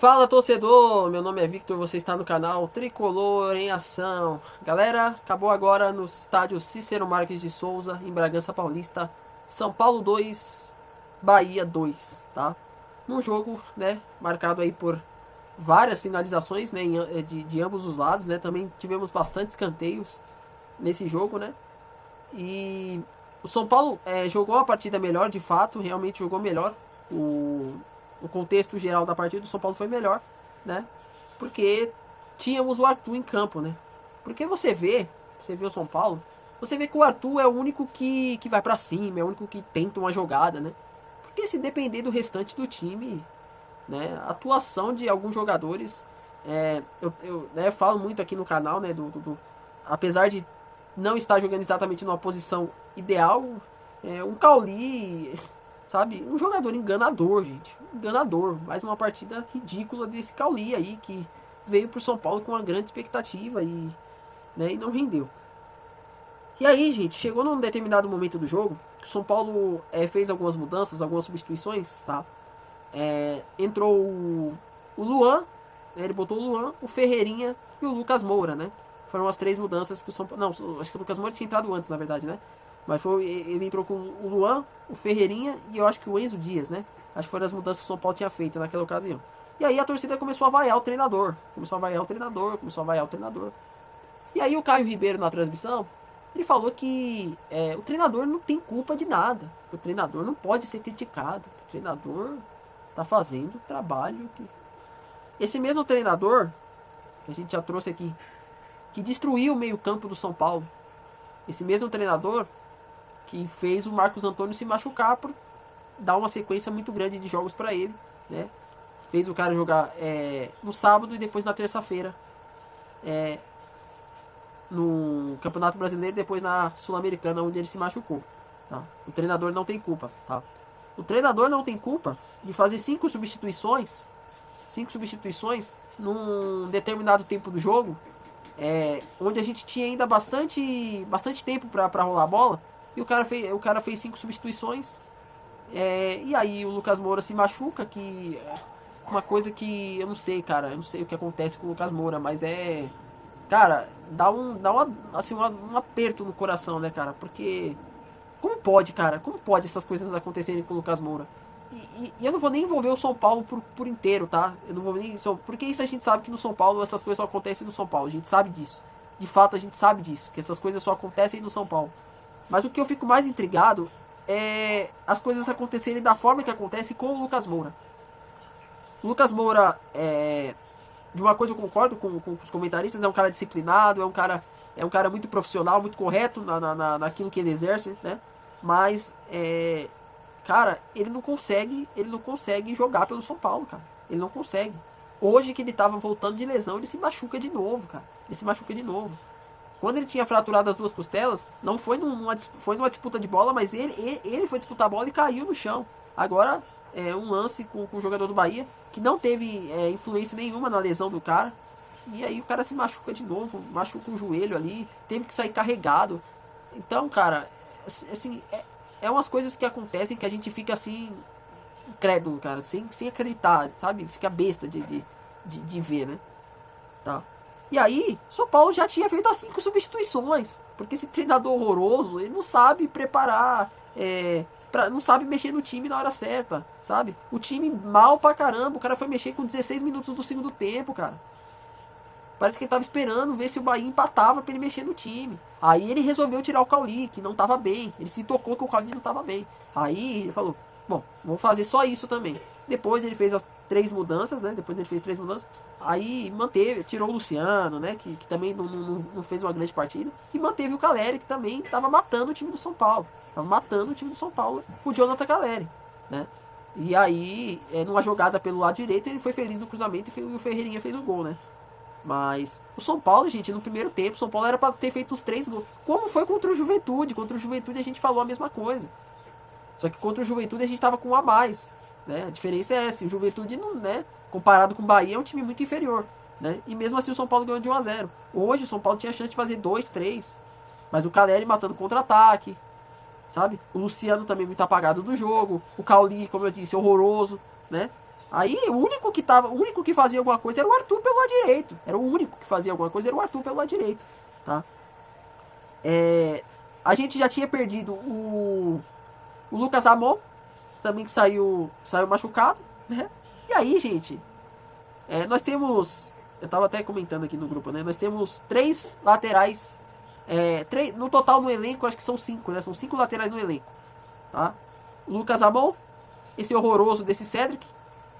Fala, torcedor, meu nome é Victor, você está no canal Tricolor em Ação. Galera, acabou agora no estádio Cícero Marques de Souza, em Bragança Paulista, São Paulo 2, Bahia 2, tá? Num jogo, né, marcado aí por várias finalizações, né, de ambos os lados, né? Também tivemos bastante escanteios nesse jogo, né? E o São Paulo jogou a partida melhor, de fato, realmente jogou melhor. O contexto geral da partida do São Paulo foi melhor, né? Porque tínhamos o Arthur em campo, né? Porque você vê o São Paulo, você vê que o Arthur é o único que vai para cima, é o único que tenta uma jogada, né? Porque se depender do restante do time, né? A atuação de alguns jogadores, eu né, falo muito aqui no canal, né? Apesar de não estar jogando exatamente numa posição ideal, um Cauli, sabe? Um jogador enganador, gente. Enganador. Mais uma partida ridícula desse Cauli aí, que veio pro São Paulo com uma grande expectativa e não rendeu. E aí, gente, chegou num determinado momento do jogo, que o São Paulo fez algumas mudanças, algumas substituições, tá? Entrou o Luan, né? Ele botou o Luan, o Ferreirinha e o Lucas Moura, né? Foram as três mudanças que o São Paulo... Não, acho que o Lucas Moura tinha entrado antes, na verdade, né? Mas ele entrou com o Luan, o Ferreirinha e eu acho que o Enzo Dias, né? Acho que foram as mudanças que o São Paulo tinha feito naquela ocasião. E aí a torcida começou a vaiar o treinador. Começou a vaiar o treinador. E aí o Caio Ribeiro na transmissão, ele falou que o treinador não tem culpa de nada. O treinador não pode ser criticado. O treinador tá fazendo o trabalho que... Esse mesmo treinador, que a gente já trouxe aqui, que destruiu o meio campo do São Paulo. Esse mesmo treinador que fez o Marcos Antônio se machucar por dar uma sequência muito grande de jogos para ele, né? Fez o cara jogar no sábado e depois na terça-feira no Campeonato Brasileiro e depois na Sul-Americana, onde ele se machucou, tá? O treinador não tem culpa, tá? O treinador não tem culpa de fazer cinco substituições num determinado tempo do jogo, onde a gente tinha ainda bastante tempo para rolar a bola, e o cara fez cinco substituições, e aí o Lucas Moura se machuca, que uma coisa que eu não sei, cara, eu não sei o que acontece com o Lucas Moura, mas cara, dá um aperto no coração, né, cara, porque como pode, cara, como pode essas coisas acontecerem com o Lucas Moura? E eu não vou nem envolver o São Paulo por inteiro, tá? Eu não vou nem... Porque isso a gente sabe que no São Paulo essas coisas só acontecem no São Paulo. A gente sabe disso. De fato, a gente sabe disso. Que essas coisas só acontecem no São Paulo. Mas o que eu fico mais intrigado é as coisas acontecerem da forma que acontece com o Lucas Moura. O Lucas Moura, de uma coisa eu concordo com os comentaristas, é um cara disciplinado, é um cara muito profissional, muito correto naquilo que ele exerce, né? Mas... cara, ele não consegue jogar pelo São Paulo, cara. Ele não consegue. Hoje que ele tava voltando de lesão, ele se machuca de novo, cara. Ele se machuca de novo. Quando ele tinha fraturado as duas costelas, não foi numa disputa de bola, mas ele foi disputar a bola e caiu no chão. Agora, um lance com o jogador do Bahia, que não teve influência nenhuma na lesão do cara. E aí o cara se machuca de novo, machuca o joelho ali, teve que sair carregado. Então, cara, assim, umas coisas que acontecem que a gente fica assim, incrédulo, cara, sem acreditar, sabe? Fica besta de ver, né? Tá. E aí, São Paulo já tinha feito as 5 substituições, porque esse treinador horroroso, ele não sabe preparar, não sabe mexer no time na hora certa, sabe? O time mal pra caramba, o cara foi mexer com 16 minutos do segundo tempo, cara. Parece que ele tava esperando ver se o Bahia empatava pra ele mexer no time. Aí ele resolveu tirar o Cauli, que não tava bem. Ele se tocou que o Cauli não tava bem. Aí ele falou, bom, vou fazer só isso também. Depois ele fez as 3 mudanças, né? Aí manteve, tirou o Luciano, né? Que também não fez uma grande partida. E manteve o Caleri, que também tava matando o time do São Paulo. O Jonathan Caleri, né? E aí, numa jogada pelo lado direito, ele foi feliz no cruzamento e o Ferreirinha fez o gol, né? Mas o São Paulo, gente, no primeiro tempo, o São Paulo era para ter feito os 3 gols. Como foi contra o Juventude? Contra o Juventude a gente falou a mesma coisa. Só que contra o Juventude a gente tava com um a mais, né? A diferença é essa, o Juventude não, né, comparado com o Bahia é um time muito inferior, né? E mesmo assim o São Paulo ganhou de 1-0. Hoje o São Paulo tinha chance de fazer 2, 3. Mas o Caleri matando contra-ataque, sabe? O Luciano também muito apagado do jogo. O Cauli, como eu disse, horroroso, né? Aí o único que fazia alguma coisa era o Arthur pelo lado direito. Era o único que fazia alguma coisa, era o Arthur pelo lado direito, tá? A gente já tinha perdido o Lucas Amon, também que saiu machucado, né? E aí, gente, nós temos, eu tava até comentando aqui no grupo, né? Nós temos 3 laterais, no total no elenco, acho que são 5, né? São 5 laterais no elenco, tá? O Lucas Amon, esse horroroso desse Cedric,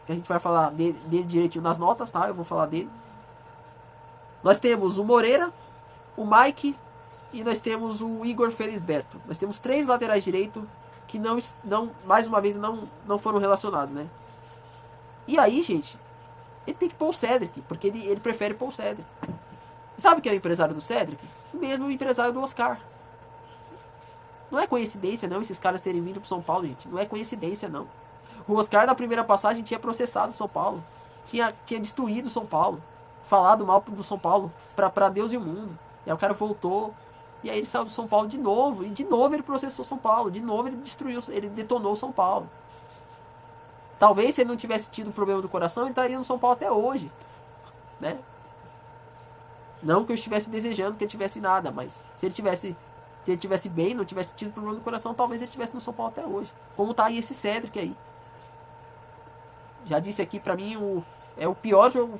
que a gente vai falar dele direitinho nas notas, tá? Eu vou falar dele. Nós temos o Moreira, o Mike e nós temos o Igor Felisberto. Nós temos 3 laterais direito que não mais uma vez não foram relacionados, né? E aí, gente, ele tem que pôr o Cedric, porque ele prefere pôr o Cedric. Sabe quem é o empresário do Cedric? O mesmo empresário do Oscar. Não é coincidência, não, esses caras terem vindo pro São Paulo, gente. Não é coincidência, não. O Oscar, na primeira passagem, tinha processado o São Paulo. Tinha destruído o São Paulo. Falado mal do São Paulo pra Deus e o mundo. E aí o cara voltou. E aí ele saiu do São Paulo de novo. E de novo ele processou o São Paulo. De novo ele destruiu, ele detonou o São Paulo. Talvez se ele não tivesse tido problema do coração, ele estaria no São Paulo até hoje. Né? Não que eu estivesse desejando que ele tivesse nada, mas se ele tivesse bem, não tivesse tido problema do coração, talvez ele estivesse no São Paulo até hoje. Como tá aí esse Cedric aí. Já disse aqui, pra mim, o pior jogo,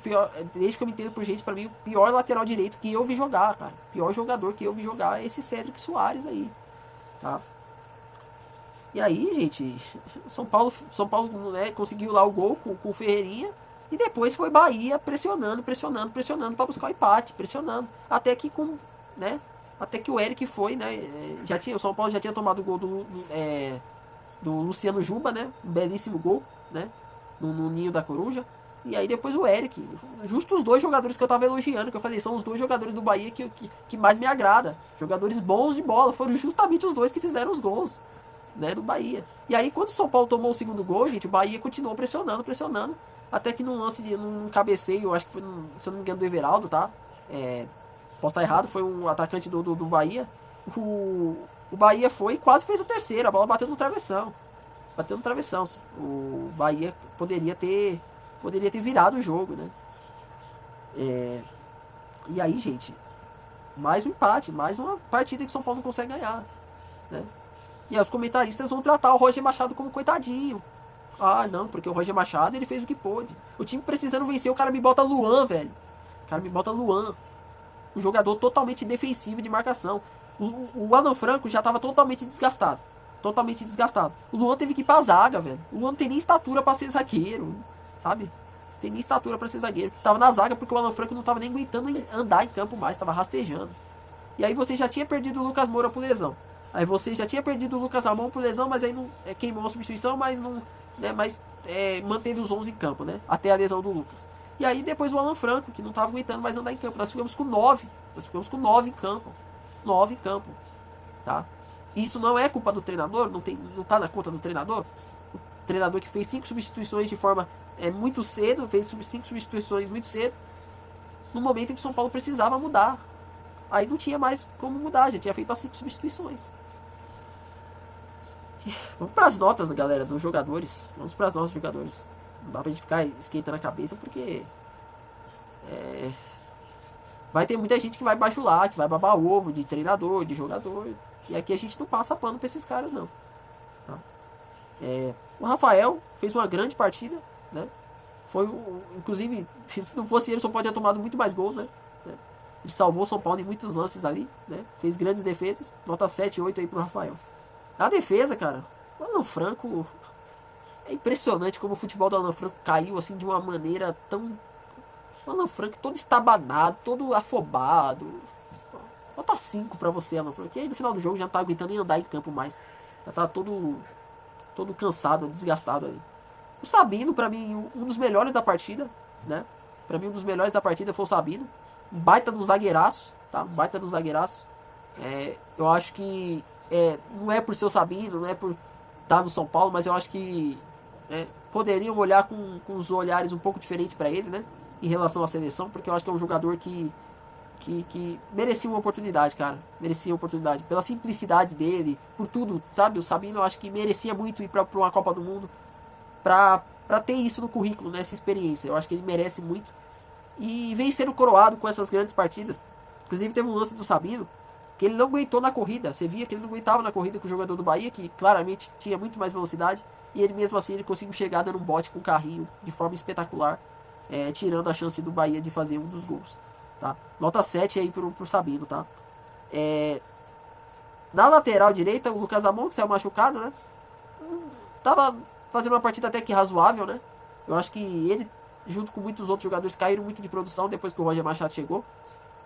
desde que eu me entendo por gente, pra mim, o pior lateral direito que eu vi jogar, cara. O pior jogador que eu vi jogar é esse Cedric Soares aí, tá? E aí, gente, São Paulo né, conseguiu lá o gol com o Ferreirinha, e depois foi Bahia pressionando pra buscar o empate, pressionando. Até que o Eric foi, né, o São Paulo já tinha tomado o gol do Luciano Juba, né, um belíssimo gol, né, no Ninho da Coruja. E aí depois o Eric. Justo os 2 jogadores que eu tava elogiando, que eu falei, são os 2 jogadores do Bahia que mais me agrada. Jogadores bons de bola. Foram justamente os 2 que fizeram os gols, né, do Bahia. E aí quando o São Paulo tomou o segundo gol, gente, o Bahia continuou pressionando. Até que num lance num cabeceio, acho que foi, se eu não me engano, do Everaldo, tá? Posso estar errado, foi um atacante do Bahia. O Bahia foi e quase fez o terceiro. A bola bateu no travessão. O Bahia poderia ter virado o jogo, né? E aí, gente, mais um empate, mais uma partida que o São Paulo não consegue ganhar, né? E aí os comentaristas vão tratar o Roger Machado como coitadinho. Ah, não, porque o Roger Machado, ele fez o que pôde. O time precisando vencer, o cara me bota Luan, velho. Um jogador totalmente defensivo de marcação. O Alan Franco já estava totalmente desgastado. O Luan teve que ir pra zaga, velho. O Luan não tem nem estatura pra ser zagueiro, sabe? Tava na zaga porque o Alan Franco não tava nem aguentando andar em campo mais, tava rastejando. E aí você já tinha perdido o Lucas Moura por lesão. Aí você já tinha perdido o Lucas Amon por lesão, mas aí não queimou a substituição, mas não, né, manteve os 11 em campo, né? Até a lesão do Lucas. E aí depois o Alan Franco, que não tava aguentando mais andar em campo. Nós ficamos com 9 em campo. 9 em campo, tá? Isso não é culpa do treinador, não tá na conta do treinador. O treinador que fez 5 substituições de forma muito cedo, fez 5 substituições muito cedo, no momento em que o São Paulo precisava mudar. Aí não tinha mais como mudar, já tinha feito as 5 substituições. Vamos para as notas, galera, dos jogadores. Não dá pra gente ficar esquentando a cabeça, porque vai ter muita gente que vai bajular, que vai babar ovo de treinador, de jogador. E aqui a gente não passa pano pra esses caras, não. Tá? O Rafael fez uma grande partida, né? Inclusive, se não fosse ele, o São Paulo tinha tomado muito mais gols, né? Ele salvou o São Paulo em muitos lances ali, né? Fez grandes defesas. Nota 7, 8 aí pro Rafael. A defesa, cara, o Alan Franco... É impressionante como o futebol do Alan Franco caiu assim de uma maneira tão... O Alan Franco todo estabanado, todo afobado. Nota 5 pra você, Alan Franco. E aí no final do jogo já não tá aguentando nem andar em campo mais. Já tá todo cansado, desgastado ali. O Sabino, pra mim, um dos melhores da partida, né? Pra mim, um dos melhores da partida foi o Sabino. Um baita do zagueiraço, tá? Um baita do zagueiraço. Eu acho que não é por ser o Sabino, não é por estar no São Paulo, mas eu acho que poderiam olhar com os olhares um pouco diferentes pra ele, né? Em relação à seleção, porque eu acho que é um jogador que merecia uma oportunidade, cara. Merecia uma oportunidade. Pela simplicidade dele, por tudo, sabe? O Sabino eu acho que merecia muito ir pra uma Copa do Mundo. Pra para ter isso no currículo, né, essa experiência. Eu acho que ele merece muito. E vem sendo coroado com essas grandes partidas. Inclusive teve um lance do Sabino, que ele não aguentou na corrida. Você via que ele não aguentava na corrida com o jogador do Bahia, que claramente tinha muito mais velocidade. E ele mesmo assim ele conseguiu chegar dando um bote com o carrinho de forma espetacular, tirando a chance do Bahia de fazer um dos gols. Tá? Nota 7 aí pro Sabino. Tá? Na lateral direita, o Lucas Amon, que saiu machucado, né? Tava fazendo uma partida até que razoável, né? Eu acho que ele, junto com muitos outros jogadores, caíram muito de produção depois que o Roger Machado chegou.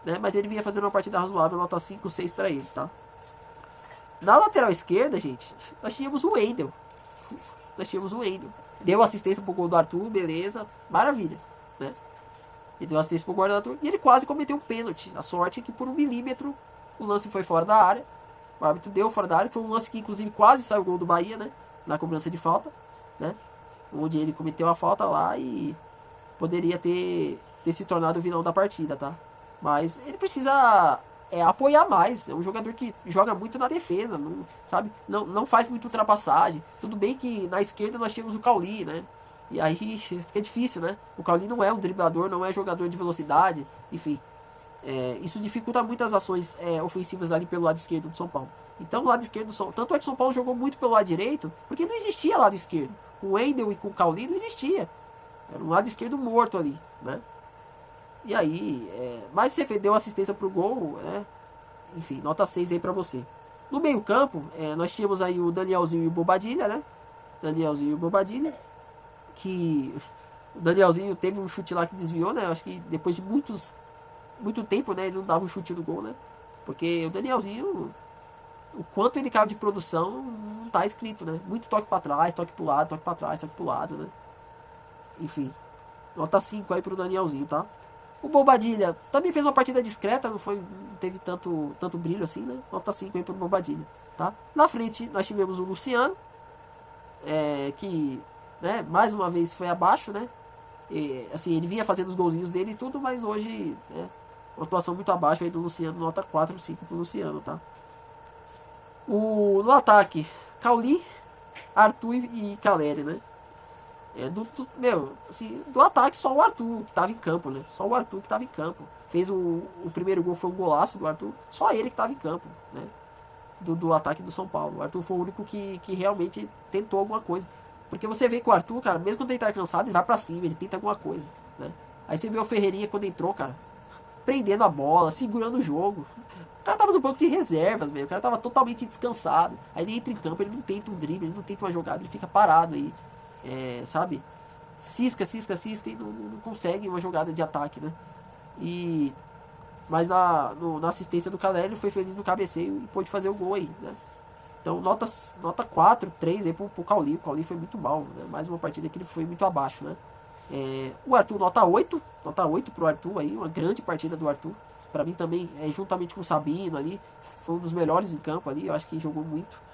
Né? Mas ele vinha fazendo uma partida razoável, nota 5, 6 para ele, tá? Na lateral esquerda, gente, nós tínhamos o Wendel. Deu assistência pro gol do Arthur, beleza, maravilha, né? Ele deu assistência pro gol do Arthur e ele quase cometeu um pênalti. A sorte é que por 1 milímetro o lance foi fora da área. O árbitro deu fora da área, foi um lance que inclusive quase saiu o gol do Bahia, né? Na cobrança de falta, né? Onde ele cometeu a falta lá e poderia ter se tornado o vilão da partida, tá? Mas ele precisa apoiar mais. É um jogador que joga muito na defesa, não, sabe? Não faz muito ultrapassagem. Tudo bem que na esquerda nós tínhamos o Cauli, né? E aí fica difícil, né? O Cauli não é um driblador, não é jogador de velocidade, enfim. Isso dificulta muitas ações ofensivas ali pelo lado esquerdo do São Paulo. Então o lado esquerdo, tanto é que o São Paulo jogou muito pelo lado direito, porque não existia lado esquerdo. Com o Wendel e com o Cauli não existia. Era um lado esquerdo morto ali, né? E aí, mas você deu assistência pro gol, né? Enfim, nota 6 aí pra você. No meio campo, nós tínhamos aí o Danielzinho e o Bobadilha, né? Danielzinho e o Bobadilha, que o Danielzinho teve um chute lá que desviou, né? Acho que depois de muito tempo, né? Ele não dava um chute no gol, né? Porque o Danielzinho, o quanto ele caiu de produção, não tá escrito, né? Muito toque pra trás, toque pro lado, toque pra trás, toque pro lado, né? Enfim, nota 5 aí pro Danielzinho, tá? O Bobadilha também fez uma partida discreta, não teve tanto brilho assim, né? Nota 5 aí pro Bobadilha, tá? Na frente nós tivemos o Luciano, que, né, mais uma vez foi abaixo, né? Assim, ele vinha fazendo os golzinhos dele e tudo, mas hoje, né, uma atuação muito abaixo aí do Luciano, nota 4, 5 pro Luciano, tá? No ataque, Cauli, Arthur e Caleri, né? Do ataque só o Arthur que tava em campo, né? Só o Arthur que tava em campo. Fez o primeiro gol, foi um golaço do Arthur. Só ele que tava em campo, né? Do ataque do São Paulo. O Arthur foi o único que realmente tentou alguma coisa. Porque você vê que o Arthur, cara, mesmo quando ele tá cansado, ele vai pra cima, ele tenta alguma coisa, né? Aí você vê o Ferreirinha quando entrou, cara, prendendo a bola, segurando o jogo. O cara tava no banco de reservas, velho. O cara tava totalmente descansado. Aí ele entra em campo, ele não tenta um drible, ele não tenta uma jogada, ele fica parado aí. Sabe? Cisca e não consegue uma jogada de ataque, né? Mas na assistência do Caleri ele foi feliz no cabeceio e pôde fazer o gol aí, né? Então nota 4, 3 aí pro Cauli. O Cauli foi muito mal, né? Mais uma partida que ele foi muito abaixo, né? O Arthur nota 8 pro Arthur aí, uma grande partida do Arthur. Pra mim também, juntamente com o Sabino ali, foi um dos melhores em campo ali, eu acho que jogou muito.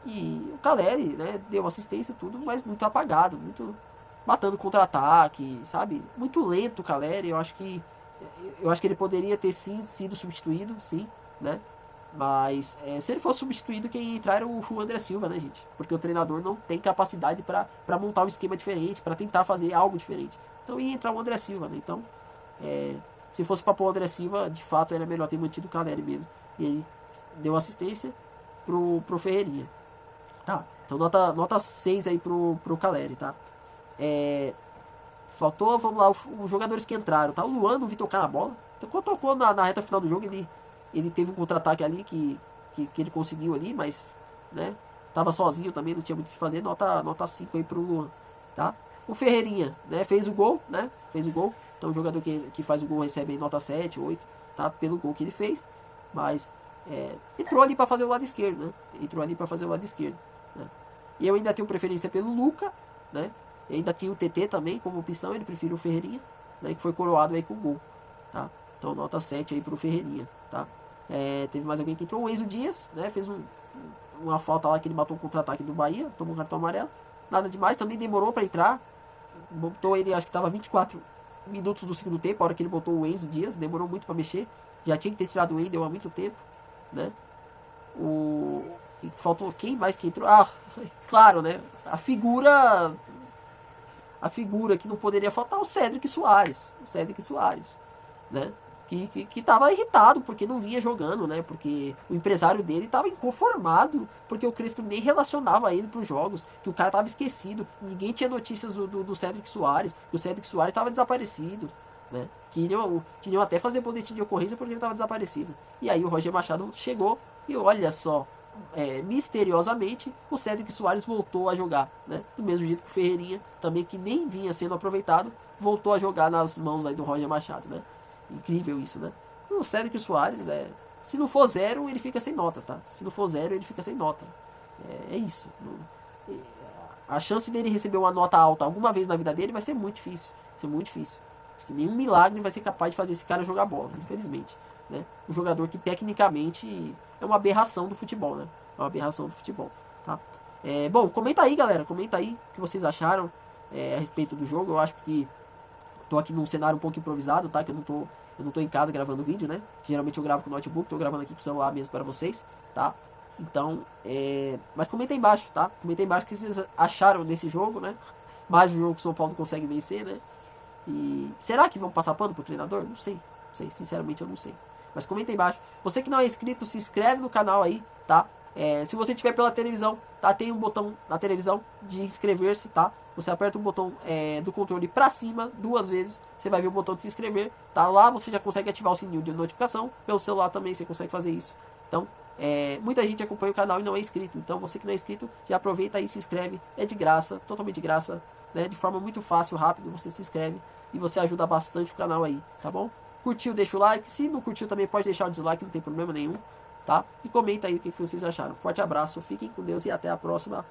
E o Caleri, né, deu assistência e tudo, mas muito apagado, muito matando contra-ataque, sabe? Muito lento o Caleri, eu acho que ele poderia ter sim sido substituído, sim, né? Mas se ele fosse substituído, quem ia entrar era o André Silva, né, gente? Porque o treinador não tem capacidade para montar um esquema diferente, para tentar fazer algo diferente. Então ia entrar o André Silva, né? Então, se fosse para pôr o André Silva, de fato era melhor ter mantido o Caleri mesmo. E ele deu assistência pro Ferreirinha. Tá, então nota 6 aí pro Caleri, tá? Faltou, vamos lá, os jogadores que entraram, tá? O Luan não viu tocar na bola. Então quando tocou na reta final do jogo, ele teve um contra-ataque ali que ele conseguiu ali, mas, né? Tava sozinho também, não tinha muito o que fazer. Nota 5 aí pro Luan, tá? O Ferreirinha, né? Fez o gol, né? Fez o gol. Então o jogador que faz o gol recebe aí nota 7, 8, tá? Pelo gol que ele fez. Mas entrou ali para fazer o lado esquerdo, né? Né? E eu ainda tenho preferência pelo Luca, né? E ainda tinha o TT também como opção, ele prefere o Ferreirinha, né? Que foi coroado aí com o gol, tá? Então nota 7 aí pro Ferreirinha, tá? Teve mais alguém que entrou, o Enzo Dias, né? Fez uma falta lá que ele matou o contra-ataque do Bahia, tomou um cartão amarelo, nada demais, também demorou para entrar, botou ele, acho que tava 24 minutos do segundo tempo, a hora que ele botou o Enzo Dias, demorou muito para mexer, já tinha que ter tirado o Wendel há muito tempo, né? Faltou quem mais que entrou? Claro, né? A figura a figura que não poderia faltar, o Cédric Soares. O Cédric Soares, né? Que tava irritado porque não vinha jogando, né? Porque o empresário dele tava inconformado, porque o Crespo nem relacionava ele para os jogos, que o cara tava esquecido, ninguém tinha notícias do Cédric Soares, que o Cédric Soares tava desaparecido, né? Queriam até fazer boletim de ocorrência porque ele tava desaparecido. E aí o Roger Machado chegou e olha só, misteriosamente o Cédric Soares voltou a jogar, né? Do mesmo jeito que o Ferreirinha, também que nem vinha sendo aproveitado, voltou a jogar nas mãos aí do Roger Machado, né? Incrível isso, né? O Cédric Soares, se não for 0, ele fica sem nota, tá? Se não for 0, ele fica sem nota. É isso. A chance dele receber uma nota alta alguma vez na vida dele vai ser muito difícil. Vai ser muito difícil. Acho que nenhum milagre vai ser capaz de fazer esse cara jogar bola, infelizmente. Né? Um jogador que tecnicamente é uma aberração do futebol, né? É uma aberração do futebol, tá? Bom, comenta aí, galera. Comenta aí o que vocês acharam a respeito do jogo. Eu acho que tô aqui num cenário um pouco improvisado, tá? Que eu não tô em casa gravando vídeo, né? Geralmente eu gravo com o notebook, tô gravando aqui com o celular mesmo para vocês, tá? Então, mas comenta aí embaixo, tá? Comenta aí embaixo o que vocês acharam desse jogo, né? Mais um jogo que o São Paulo consegue vencer, né? E será que vão passar pano pro treinador? Não sei, sinceramente eu não sei. Mas comenta aí embaixo. Você que não é inscrito, se inscreve no canal aí, tá? Se você estiver pela televisão, tá? Tem um botão na televisão de inscrever-se, tá? Você aperta o botão do controle pra cima 2 vezes, você vai ver o botão de se inscrever, tá? Lá você já consegue ativar o sininho de notificação, pelo celular também você consegue fazer isso. Então, muita gente acompanha o canal e não é inscrito, então você que não é inscrito, já aproveita aí, se inscreve, é de graça, totalmente de graça, né? De forma muito fácil, rápido, você se inscreve e você ajuda bastante o canal aí, tá bom? Curtiu, deixa o like, se não curtiu também pode deixar o dislike, não tem problema nenhum, tá? E comenta aí o que vocês acharam. Forte abraço, fiquem com Deus e até a próxima.